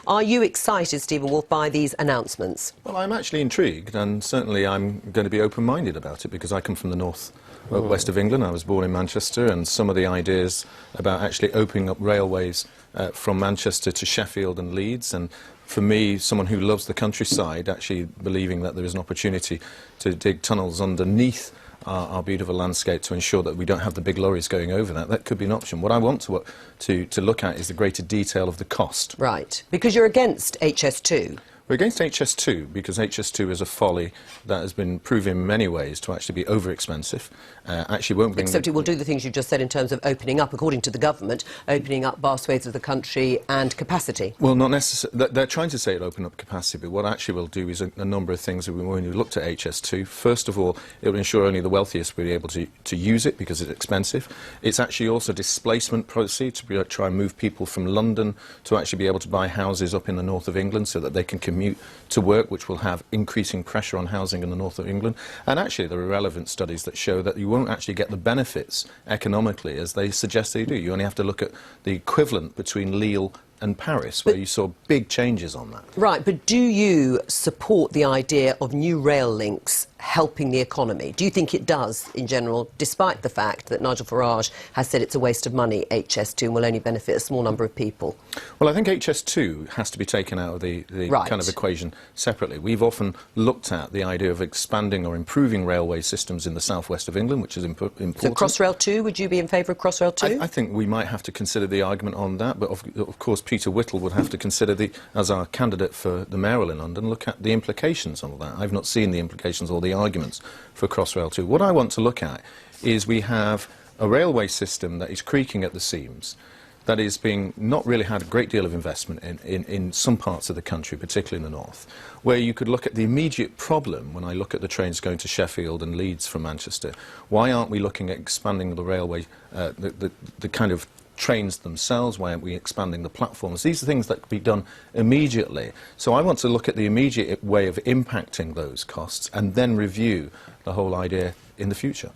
Are you excited, Stephen Woolfe, by these announcements? Well, I'm actually intrigued, and certainly I'm going to be open-minded about it, because I come from the north west of England. I was born in Manchester, and some of the ideas about actually opening up railways from Manchester to Sheffield and Leeds, and for me, someone who loves the countryside, actually believing that there is an opportunity to dig tunnels underneath our beautiful landscape to ensure that we don't have the big lorries going over that could be an option. What I want to look at is the greater detail of the cost. Right, because you're against HS2. We're against HS2 because HS2 is a folly that has been proven in many ways to actually be over-expensive. Actually won't bring... Except it will do the things you've just said in terms of opening up, according to the government, opening up vast swathes of the country and capacity. Well, not necessarily. They're trying to say it'll open up capacity, but what actually will do is a number of things when we looked at HS2. First of all, it will ensure only the wealthiest will be able to use it because it's expensive. It's actually also a displacement policy to try and move people from London to actually be able to buy houses up in the north of England so that they can commute to work, which will have increasing pressure on housing in the north of England. And actually there are relevant studies that show that you won't actually get the benefits economically as they suggest they do. You only have to look at the equivalent between Lille and Paris, where you saw big changes on that. Right, but do you support the idea of new rail links helping the economy? Do you think it does, in general, despite the fact that Nigel Farage has said it's a waste of money, HS2, and will only benefit a small number of people? Well, I think HS2 has to be taken out of the right. kind of equation separately. We've often looked at the idea of expanding or improving railway systems in the southwest of England, which is important. So Crossrail 2, would you be in favour of Crossrail 2? I think we might have to consider the argument on that, but of course Peter Whittle would have to consider, as our candidate for the mayoral in London, look at the implications of that. I've not seen the implications or the arguments for Crossrail 2. What I want to look at is we have a railway system that is creaking at the seams, that is being not really had a great deal of investment in some parts of the country, particularly in the north, where you could look at the immediate problem when I look at the trains going to Sheffield and Leeds from Manchester. Why aren't we looking at expanding the railway, the kind of trains themselves? Why aren't we expanding the platforms? These are things that could be done immediately. So I want to look at the immediate way of impacting those costs and then review the whole idea in the future.